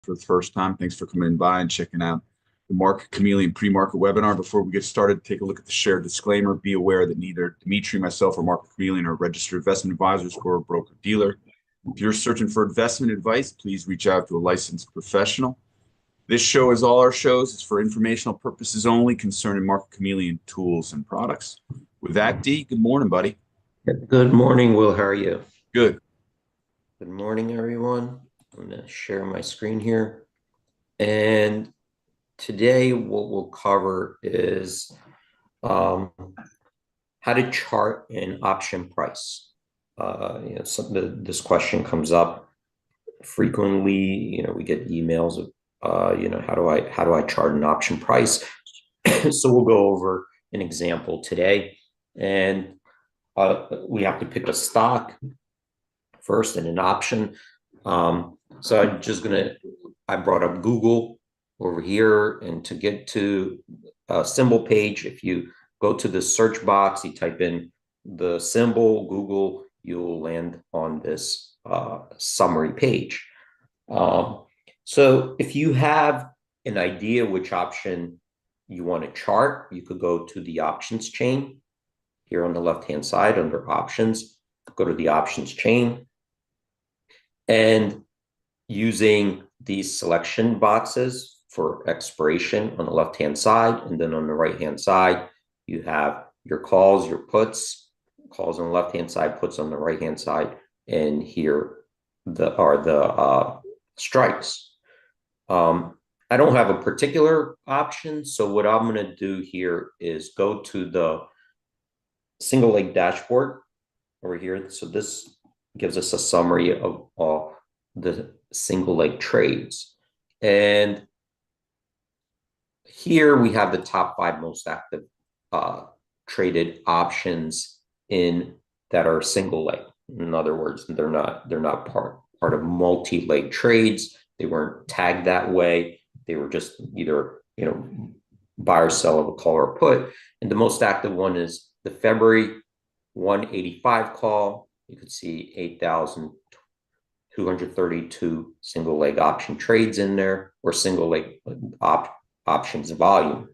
for the first time, thanks for coming by and checking out the Market Chameleon pre-market webinar. Before we get started, take a look at the shared disclaimer. Be aware that neither Dimitri, myself, or Market Chameleon are registered investment advisors or a broker-dealer. If you're searching for investment advice, please reach out to a licensed professional. This show, as all our shows, is for informational purposes only concerning Market Chameleon tools and products. With that, D, good morning, buddy. Good morning, Will. How are you? Good. Good morning, everyone. I'm going to share my screen here. And today what we'll cover is how to chart an option price. This question comes up frequently. We get emails of, how do I chart an option price? So we'll go over an example today. And we have to pick a stock first and an option. So I brought up Google over here, and to get to a symbol page, if you go to the search box, you type in the symbol Google, you'll land on this summary page. So if you have an idea which option you want to chart, you could go to the options chain here on the left-hand side under options, go to the options chain, and using these selection boxes for expiration on the left-hand side, and then on the right-hand side, you have your calls, your puts, calls on the left-hand side, puts on the right-hand side, and here are the strikes. I don't have a particular option, so what I'm going to do here is go to the single leg dashboard over here. So this gives us a summary of all the single leg trades. And here we have the top 5 most active traded options that are single leg. In other words, they're not part of multi-leg trades. They weren't tagged that way. They were just either buy or sell of a call or put. And the most active one is the February 185 call. You could see 8,232 single leg option trades in there, or single leg options volume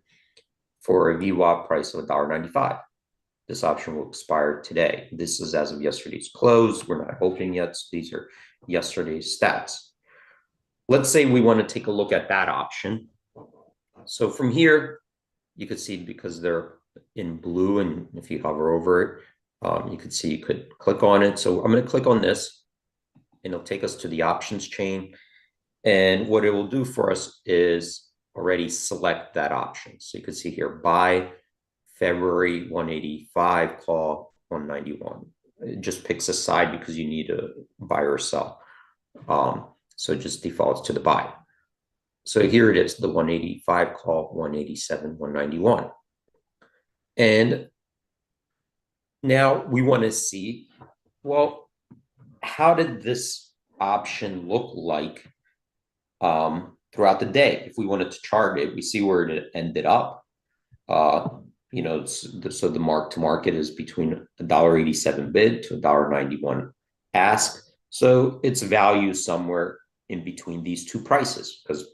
for a VWAP price of $1.95. This option will expire today. This is as of yesterday's close. We're not opening yet, so these are yesterday's stats. Let's say we want to take a look at that option. So from here, you could see, because they're in blue, and if you hover over it, you could see you could click on it. So I'm going to click on this, and it'll take us to the options chain. And what it will do for us is already select that option. So you can see here, buy February 185, call 191. It just picks a side because you need to buy or sell. So it just defaults to the buy. So here it is, the 185 call, 187, 191. And now we want to see, well, how did this option look like throughout the day? If we wanted to chart it, we see where it ended up. So the mark to market is between $1.87 bid to $1.91 ask. So it's value somewhere in between these two prices, because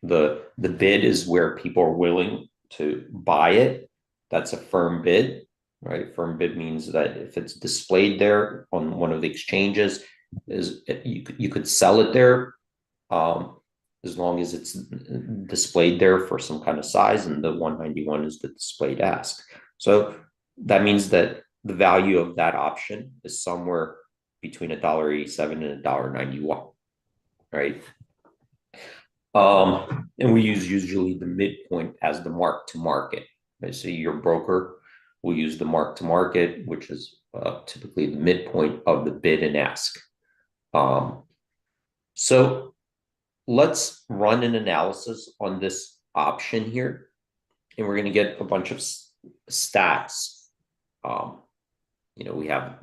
the bid is where people are willing to buy it. That's a firm bid, right? Firm bid means that if it's displayed there on one of the exchanges, you could sell it there as long as it's displayed there for some kind of size, and the 191 is the displayed ask. So that means that the value of that option is somewhere between $1.87 and $1.91, right? And we use usually the midpoint as the mark to market. So your broker will use the mark to market, which is typically the midpoint of the bid and ask. So let's run an analysis on this option here, and we're going to get a bunch of stats. We have,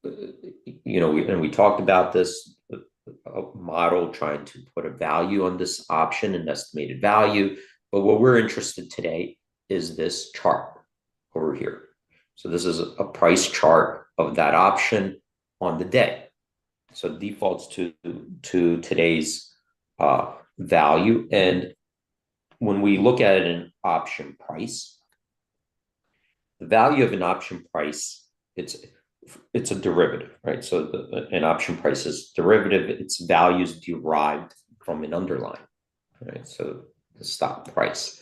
and we talked about this, a model trying to put a value on this option, an estimated value. But what we're interested today is this chart over here. So this is a price chart of that option on the day. So it defaults to today's value. And when we look at an option price, the value of an option price, it's a derivative, right? So an option price is derivative. Its value is derived from an underlying, right? So the stock price.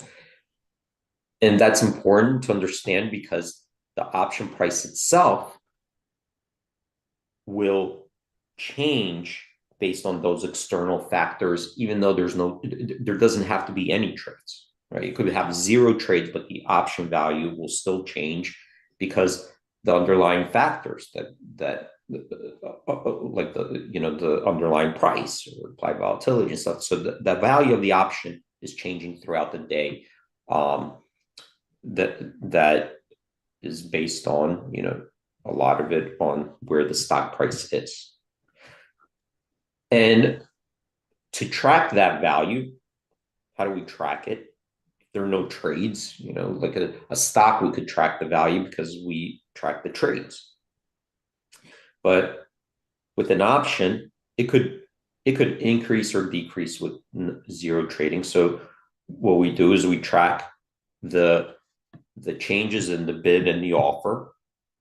And that's important to understand because the option price itself will change based on those external factors, even though there doesn't have to be any trades, right? You could have 0 trades, but the option value will still change because the underlying factors that like the underlying price or implied volatility and stuff. So the value of the option is changing throughout the day. That is based on, a lot of it on where the stock price is. And to track that value, how do we track it? If there are no trades, like a stock, we could track the value because we track the trades. But with an option, it could increase or decrease with 0 trading. So what we do is we track the changes in the bid and the offer,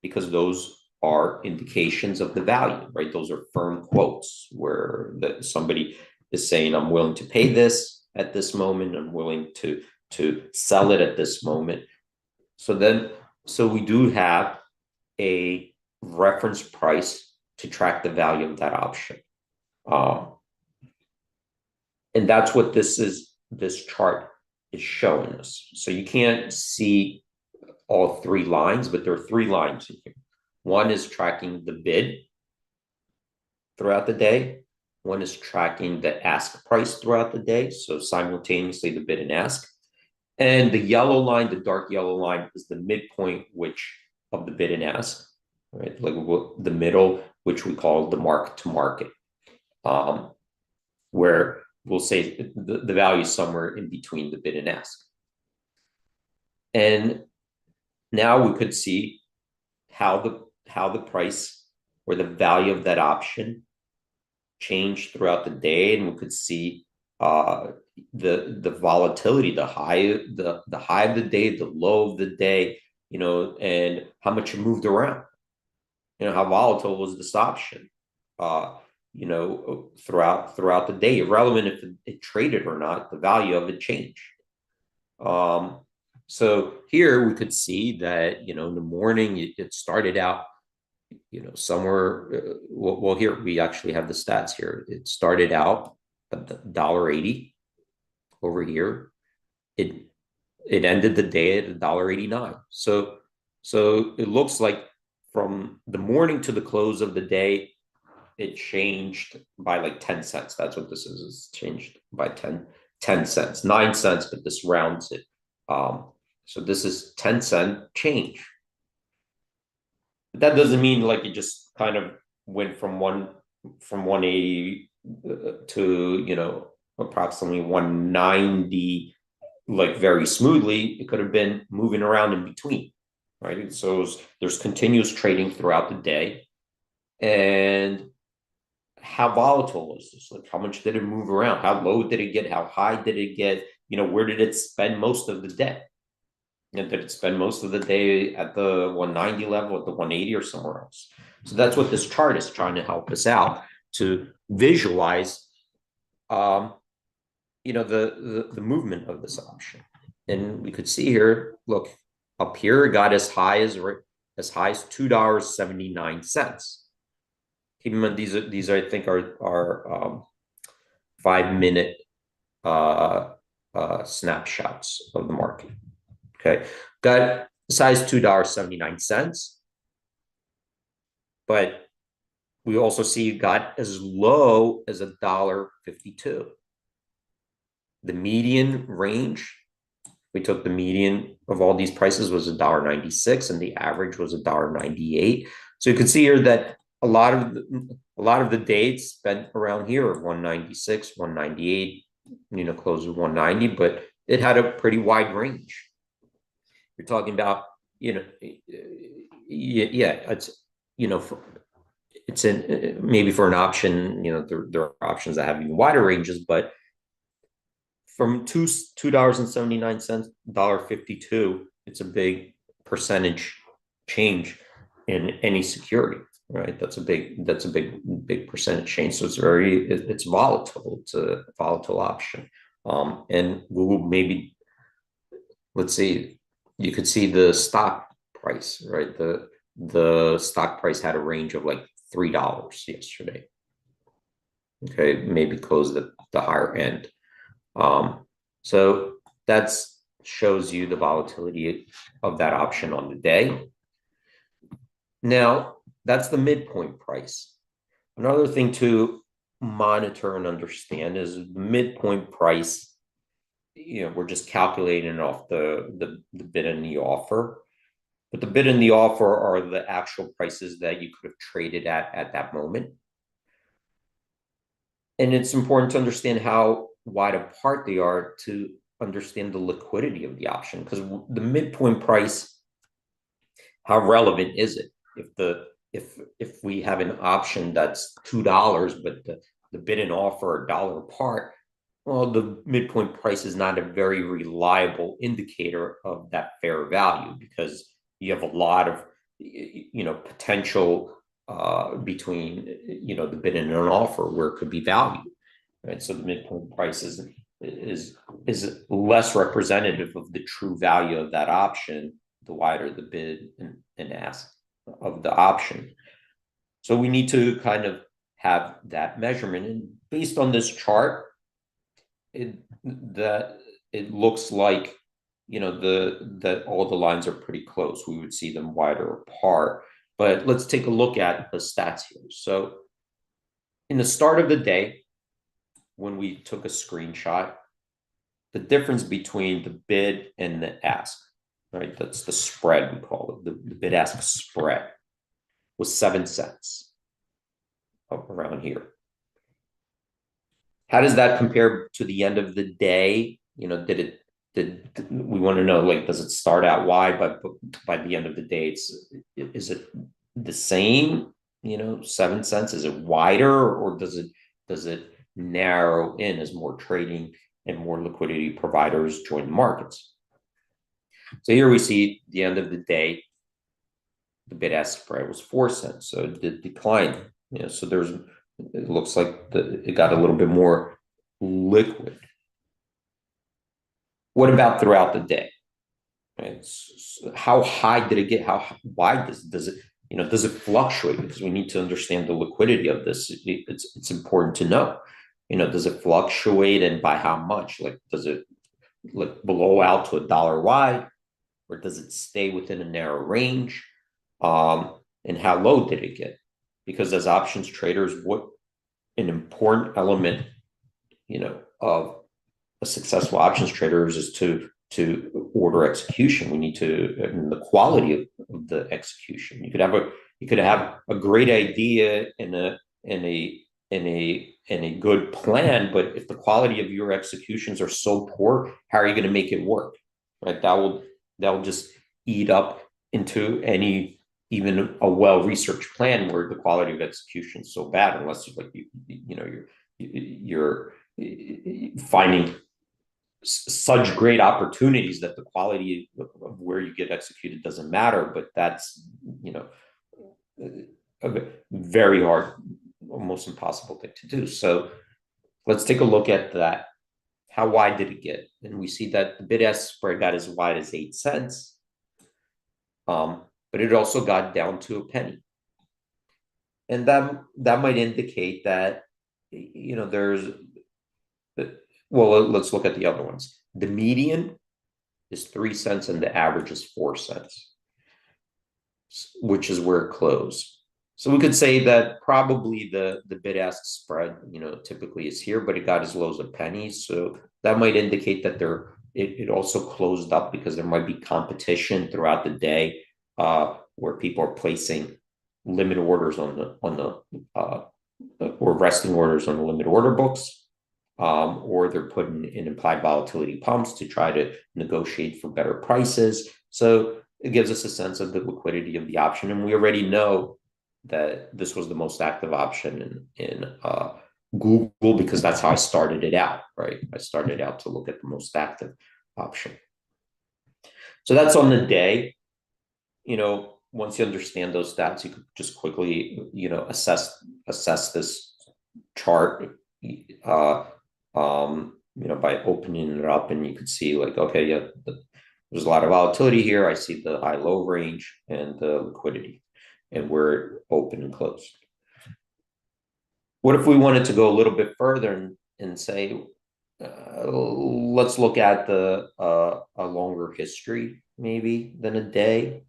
because those are indications of the value, right? Those are firm quotes where somebody is saying, I'm willing to pay this at this moment. I'm willing to sell it at this moment. So we do have a reference price to track the value of that option. And that's what this chart is showing us. So you can't see all 3 lines, but there are 3 lines here. One is tracking the bid throughout the day. One is tracking the ask price throughout the day. So simultaneously the bid and ask. And the yellow line, the dark yellow line, is the midpoint of the bid and ask, right? Like the middle, which we call the market to market, where we'll say the value is somewhere in between the bid and ask. And now we could see how the price or the value of that option changed throughout the day, and we could see the volatility, the high of the day, the low of the day, and how much it moved around. How volatile was this option? Throughout the day, irrelevant if it traded or not, the value of it changed. So here we could see that, in the morning, it started out, somewhere, well, here we actually have the stats here. It started out at $1.80 over here. It ended the day at $1.89. So it looks like from the morning to the close of the day, it changed by like 10 cents. That's what this is. It's changed by 10 cents, 9 cents, but this rounds it. So this is 10-cent change. But that doesn't mean like it just kind of went from 180 to, approximately 190, like very smoothly. It could have been moving around in between, right? So there's continuous trading throughout the day. And how volatile was this? Like, how much did it move around? How low did it get? How high did it get? Where did it spend most of the day? And did it spend most of the day at the 190 level, at the 180, or somewhere else? So that's what this chart is trying to help us out to visualize, the movement of this option. And we could see here, look, up here, it got as high as $2.79. Keep in mind, these I think are 5-minute snapshots of the market. Okay, got size $2.79, but we also see it got as low as $1.52. The median range, we took the median of all these prices, was $1.96, and the average was $1.98. So you can see here that a lot of the days spent around here are 196, 198, close to 190, but it had a pretty wide range. You're talking about, it's maybe for an option, there are options that have even wider ranges, but from $2.79, $1.52, it's a big percentage change in any security, right? That's a big percentage change. So it's volatile. It's a volatile option. And Google maybe, let's see, you could see the stock price, right? The stock price had a range of like $3 yesterday. Okay, maybe closed at the higher end. So that shows you the volatility of that option on the day. Now, that's the midpoint price. Another thing to monitor and understand is the midpoint price. We're just calculating off the bid and the offer. But the bid and the offer are the actual prices that you could have traded at that moment. And it's important to understand how wide apart they are to understand the liquidity of the option, because the midpoint price, how relevant is it? If we have an option that's $2, but the bid and offer are $1 apart, well, the midpoint price is not a very reliable indicator of that fair value, because you have a lot of potential between the bid and an offer where it could be value, right? So the midpoint price is less representative of the true value of that option the wider the bid and ask of the option. So we need to kind of have that measurement, and based on this chart, it looks like that all the lines are pretty close. We would see them wider apart. But let's take a look at the stats here. So in the start of the day, when we took a screenshot, the difference between the bid and the ask, right? That's the spread, we call it, the bid-ask spread, was 7 cents up around here. How does that compare to the end of the day? Did we want to know, like, does it start out wide, but by the end of the day, is it the same? 7 cents, is it wider, or does it narrow in as more trading and more liquidity providers join the markets? So here we see the end of the day, the bid-ask spread was 4 cents, so it did decline. So it looks like it got a little bit more liquid. What about throughout the day? Right? So how high did it get? How wide does it? Does it fluctuate? Because we need to understand the liquidity of this. It's important to know. Does it fluctuate, and by how much? Like, does it blow out to $1 wide, or does it stay within a narrow range? And how low did it get? Because as options traders, what an important element, of a successful options trader is to order execution. We need to, the quality of the execution. You could have a great idea and a good plan, but if the quality of your executions are so poor, how are you going to make it work? Right? That will just eat up into even a well-researched plan where the quality of execution is so bad, unless you're finding such great opportunities that the quality of where you get executed doesn't matter. But that's a very hard, almost impossible thing to do. So let's take a look at that. How wide did it get? And we see that the bid-ask spread got as wide as 8 cents. But it also got down to a penny. And that might indicate that, let's look at the other ones. The median is 3 cents and the average is 4 cents, which is where it closed. So we could say that probably the bid-ask spread, typically is here, but it got as low as a penny. So that might indicate that it also closed up because there might be competition throughout the day, where people are placing limit orders or resting orders on the limit order books, or they're putting in implied volatility pumps to try to negotiate for better prices. So it gives us a sense of the liquidity of the option, and we already know that this was the most active option in Google because that's how I started it out, right? I started out to look at the most active option. So that's on the day. Once you understand those stats, you could just quickly, assess this chart, by opening it up, and you could see like, okay, yeah, there's a lot of volatility here. I see the high-low range and the liquidity, and where open and closed. What if we wanted to go a little bit further and say, let's look at a longer history, maybe than a day.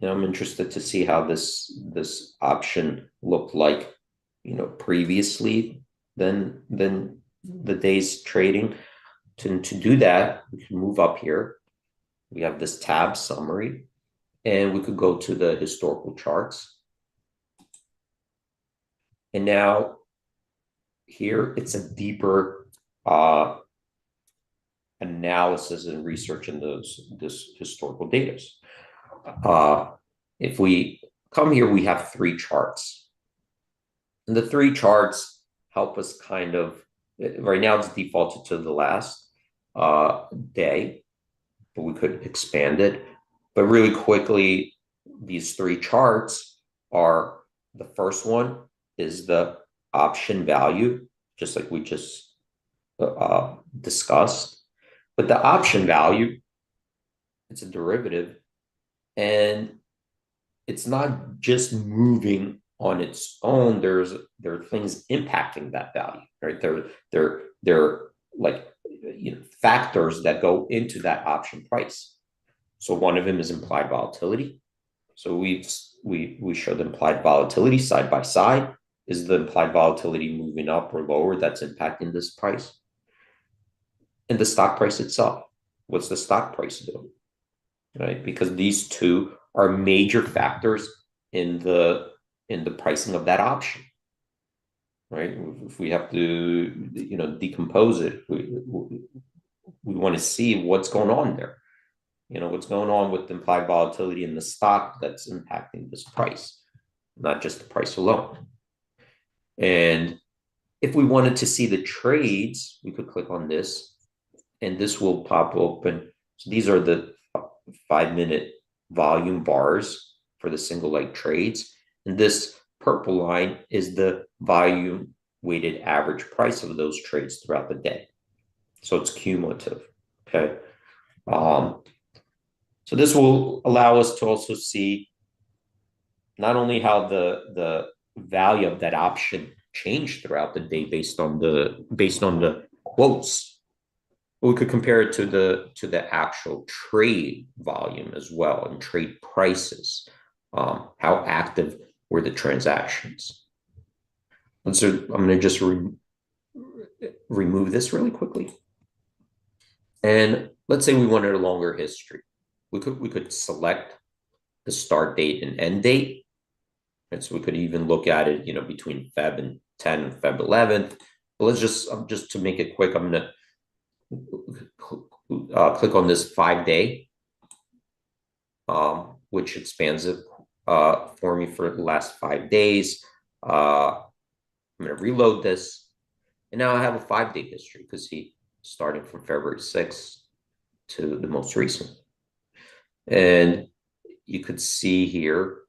I'm interested to see how this option looked like, previously than the day's trading. To do that, we can move up here. We have this tab summary, and we could go to the historical charts. And now here it's a deeper analysis and research in this historical data. If we come here, we have 3 charts. And the 3 charts help us kind of, right now it's defaulted to the last day, but we could expand it. But really quickly, these 3 charts are, the first one is the option value, just like we just discussed. But the option value, it's a derivative, and it's not just moving on its own. There are things impacting that value, right? There like factors that go into that option price. So one of them is implied volatility. So we show the implied volatility side by side. Is the implied volatility moving up or lower that's impacting this price? And the stock price itself. What's the stock price doing? Right? Because these two are major factors in the pricing of that option. Right? If we have to decompose it, we want to see what's going on there. What's going on with the implied volatility in the stock that's impacting this price, not just the price alone. And if we wanted to see the trades, we could click on this, and this will pop open. So these are the 5-minute volume bars for the single leg trades. And this purple line is the volume weighted average price of those trades throughout the day. So it's cumulative. Okay. So this will allow us to also see not only how the value of that option changed throughout the day based on the quotes, but we could compare it to the actual trade volume as well, and trade prices. How active were the transactions? And so I'm going to just remove this really quickly. And let's say we wanted a longer history. We could select the start date and end date. And so we could even look at it, between Feb 10 and Feb 11th. But let's just to make it quick, I'm going to click on this 5-day, which expands it for me for the last 5 days. I'm going to reload this, and now I have a 5-day history because he started from February 6th to the most recent. And you could see here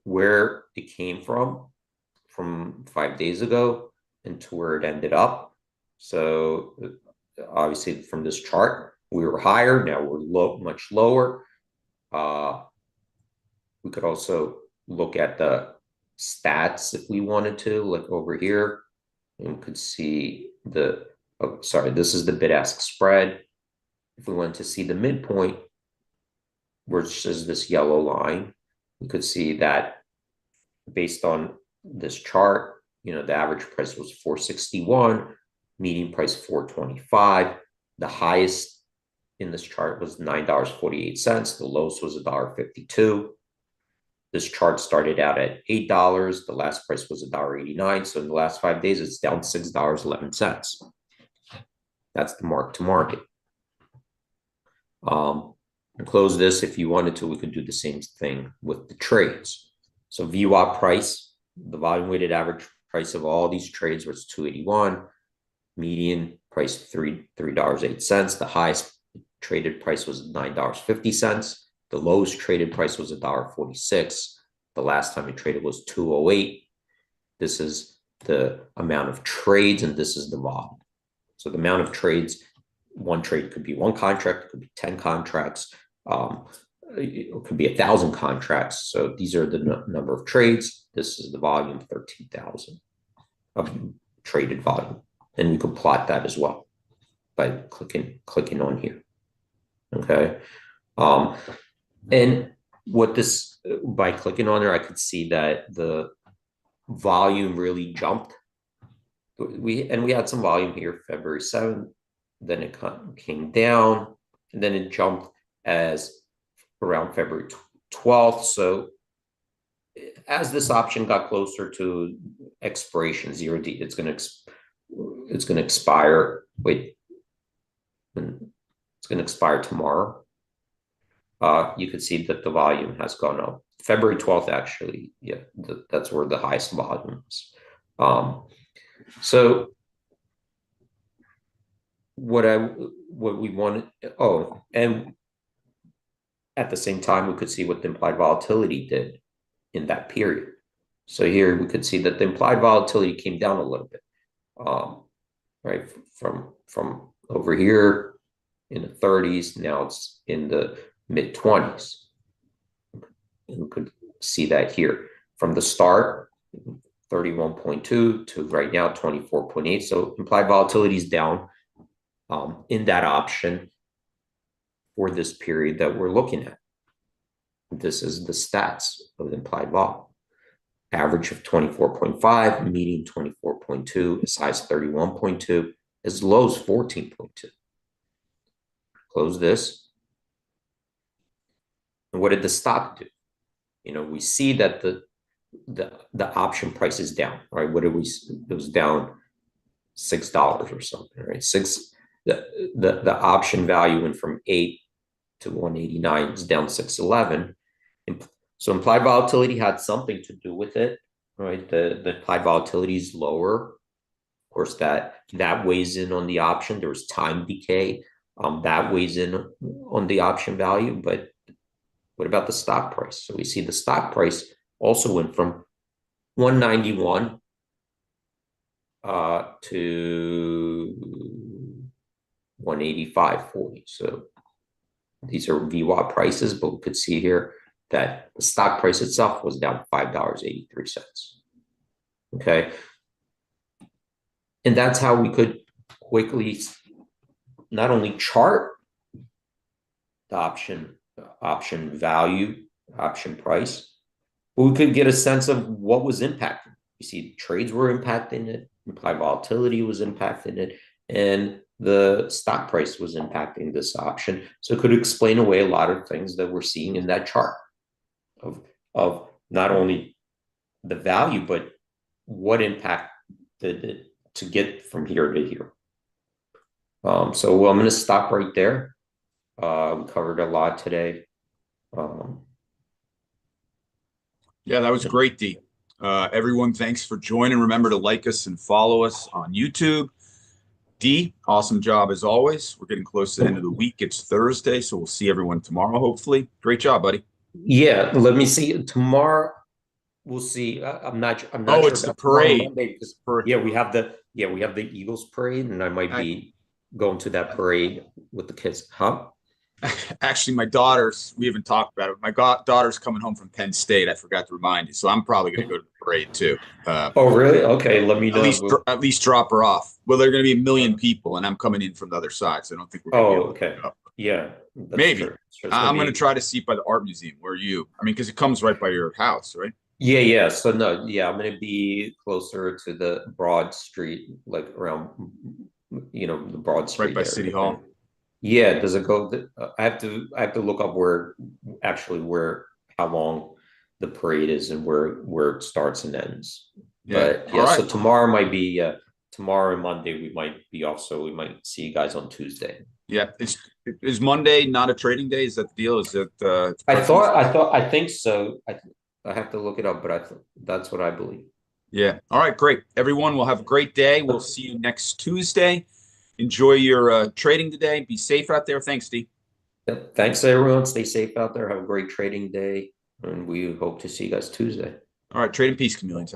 where it came from 5 days ago and to where it ended up. So obviously from this chart, we were higher. Now we're much lower. We could also look at the stats if we wanted to, like over here, and we could see this is the bid-ask spread. If we wanted to see the midpoint, which is this yellow line, we could see that based on this chart, the average price was 461, median price 425. The highest in this chart was $9.48. The lowest was $1.52. This chart started out at $8. The last price was $1.89. So in the last 5 days, it's down $6.11. That's the mark to market. Close this. If you wanted to, we could do the same thing with the trades. So VWAP price, the volume weighted average price of all these trades was 281. Median price $3.08. The highest traded price was $9.50. The lowest traded price was $1.46. The last time it traded was 208. This is the amount of trades, and this is the volume. So the amount of trades, one trade could be one contract, it could be 10 contracts, it could be 1,000 contracts. So these are the number of trades. This is the volume, 13,000 of traded volume. And you can plot that as well by clicking on here. Okay. And what this, by clicking on there, I could see that the volume really jumped. We had some volume here February 7th, then it came down, and then it jumped as around February 12th. So as this option got closer to expiration, 0D, it's going to expire. Wait, it's going to expire tomorrow. You could see that the volume has gone up. February 12th, actually, yeah, that's where the highest volume is. So what we wanted, and at the same time, we could see what the implied volatility did in that period. So here we could see that the implied volatility came down a little bit, right? From over here in the 30s, now it's in the mid 20s. And we could see that here from the start, 31.2 to right now, 24.8. So implied volatility is down in that option for this period that we're looking at. This is the stats of the implied vol. Average of 24.5, median 24.2, as high as 31.2, as low as 14.2. Close this. And what did the stop do? You know, we see that the option price is down, right? What did we? It was down $6 or something, right? The option value went from 8 to 189. It's down 611. So implied volatility had something to do with it, right? The implied volatility is lower. Of course, that weighs in on the option. There was time decay. That weighs in on the option value, but what about the stock price? So we see the stock price also went from 191 to 185.40. So these are VWAP prices, but we could see here that the stock price itself was down $5.83. Okay. And that's how we could quickly not only chart the option value, option price, but we could get a sense of what was impacting. You see, trades were impacting it, implied volatility was impacting it, and the stock price was impacting this option. So it could explain away a lot of things that we're seeing in that chart of not only the value, but what impact did it to get from here to here. So I'm going to stop right there. We covered a lot today. Yeah, that was great, D. Everyone, thanks for joining. Remember to like us and follow us on YouTube. D, awesome job as always. We're getting close to the end of the week. It's Thursday, so we'll see everyone tomorrow, hopefully. Great job, buddy. Yeah, let me see. Tomorrow, we'll see. I'm not sure. It's the parade. Yeah, we have the Eagles parade, and I might be going to that parade with the kids. Huh? Actually, my daughters, we haven't talked about it. My daughter's coming home from Penn State. I forgot to remind you. So I'm probably going to go to the parade too. Oh, really? Okay. Let me know. At least drop her off. Well, there are going to be 1 million people, and I'm coming in from the other side. So I don't think we're going to be able to go. Yeah. Maybe. True. I'm going to try to see it by the art museum. Where are you? I mean, because it comes right by your house, right? Yeah. So no, yeah, I'm going to be closer to the Broad Street, like around, the Broad Street. Right by City Hall. Yeah, does it go? I have to look up how long the parade is and where it starts and ends. Yeah. But yeah, right. So tomorrow might be tomorrow and Monday we might be off, so we might see you guys on Tuesday. Yeah, is Monday not a trading day? Is that the deal? Is it? I think so. I have to look it up, but that's what I believe. Yeah. All right, great. Everyone will have a great day. We'll see you next Tuesday. Enjoy your trading today. Be safe out there. Thanks, Steve. Yep. Thanks, everyone. Stay safe out there. Have a great trading day. And we hope to see you guys Tuesday. All right, trade in peace, chameleons.